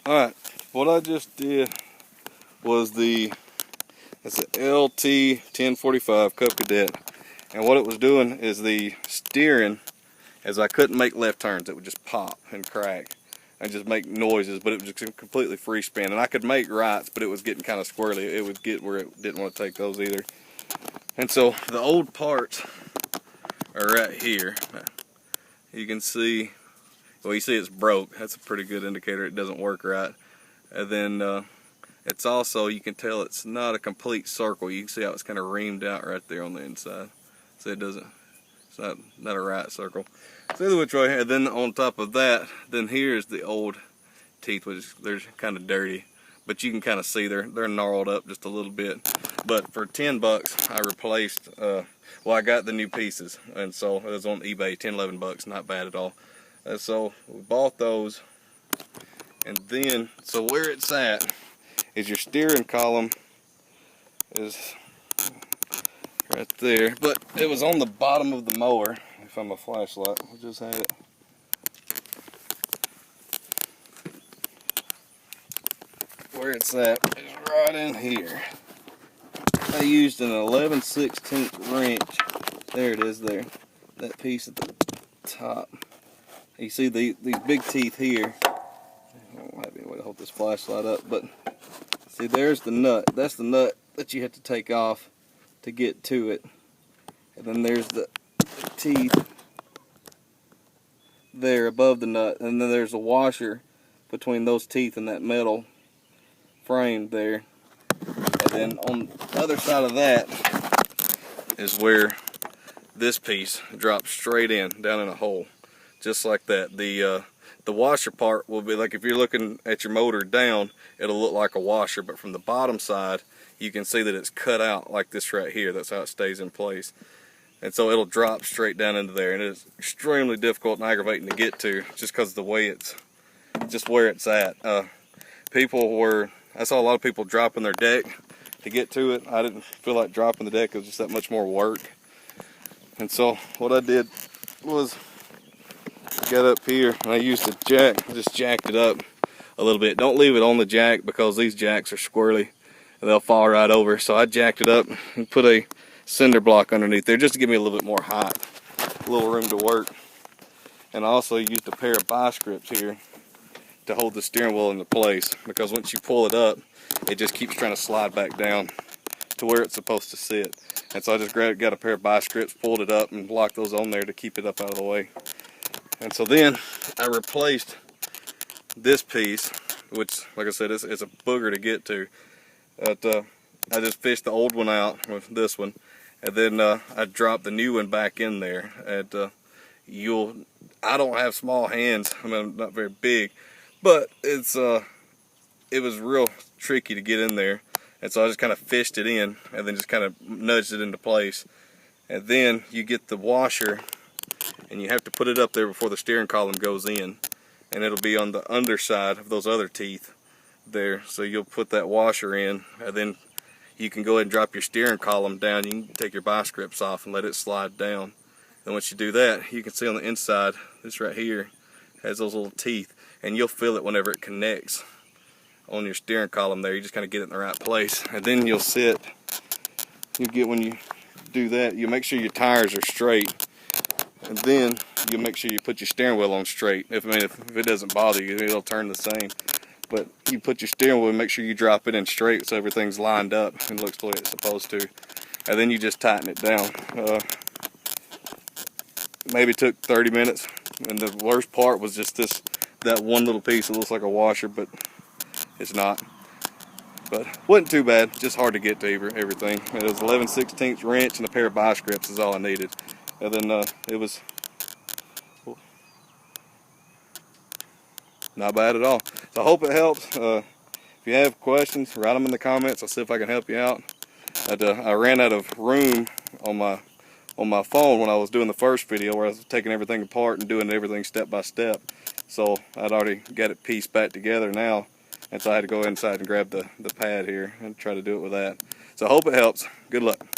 Alright, what I just did was it's an LT 1045 Cub Cadet, and what it was doing is the steering, as I couldn't make left turns, it would just pop and crack and just make noises, but it was just completely free spin. And I could make rights, but it was getting kind of squirrely. It would get where it didn't want to take those either. And so the old parts are right here. You can see, well, you see it's broke. That's a pretty good indicator it doesn't work right. And then it's also, you can tell it's not a complete circle. You can see how it's kind of reamed out right there on the inside. So it's not a right circle. So either which way, and then on top of that, then here's the old teeth, which they're kind of dirty, but you can kind of see they're gnarled up just a little bit. But for 10 bucks, I replaced, well, I got the new pieces, and so it was on eBay, 10, 11 bucks, not bad at all. So we bought those, and then, so where it's at is your steering column is right there, but it was on the bottom of the mower. If I'm a flashlight, I just had it. Where it's at is right in here. I used an 11/16 wrench. There it is there. That piece at the top. You see these big teeth here. I don't have any way to hold this flashlight up, but see, there's the nut. That's the nut that you have to take off to get to it. And then there's the teeth there above the nut, and then there's a washer between those teeth and that metal frame there. And then on the other side of that is where this piece drops straight in, down in a hole, just like that. The washer part will be like, if you're looking at your motor down, it'll look like a washer, but from the bottom side you can see that it's cut out like this right here. That's how it stays in place. And so it'll drop straight down into there, and it's extremely difficult and aggravating to get to, just because of the way it's, just where it's at. I saw a lot of people dropping their deck to get to it. I didn't feel like dropping the deck. It was just that much more work. And so what I did was get up here, and I used a jack. I just jacked it up a little bit. Don't leave it on the jack, because these jacks are squirrely and they'll fall right over. So I jacked it up and put a cinder block underneath there just to give me a little bit more height, a little room to work. And I also used a pair of vice grips here to hold the steering wheel into place, because once you pull it up, it just keeps trying to slide back down to where it's supposed to sit. And so I just got a pair of vice grips, pulled it up, and locked those on there to keep it up out of the way. And so then I replaced this piece, which, like I said, it's a booger to get to. I just fished the old one out with this one, and then I dropped the new one back in there. And I don't have small hands. I mean, I'm not very big, but it was real tricky to get in there. And so I just kind of fished it in, and then just kind of nudged it into place. And then you get the washer, and you have to put it up there before the steering column goes in, and it'll be on the underside of those other teeth there. So you'll put that washer in, and then you can go ahead and drop your steering column down. You can take your vice grips off and let it slide down. And once you do that, you can see on the inside, this right here has those little teeth, and you'll feel it whenever it connects on your steering column there. You just kind of get it in the right place, and then you'll sit. When you do that, you make sure your tires are straight, and then you make sure you put your steering wheel on straight. If it doesn't bother you, it'll turn the same. But you put your steering wheel and make sure you drop it in straight so everything's lined up and looks the way it's supposed to. And then you just tighten it down. Maybe took 30 minutes, and the worst part was just that one little piece. It looks like a washer, but it's not. But wasn't too bad, just hard to get to everything. It was 11/16 wrench and a pair of vice grips is all I needed. And then it was not bad at all. So I hope it helps. If you have questions, write them in the comments. I'll see if I can help you out. I ran out of room on my phone when I was doing the first video, where I was taking everything apart and doing everything step by step. So I'd already got it pieced back together now, and so I had to go inside and grab the pad here and try to do it with that. So I hope it helps. Good luck.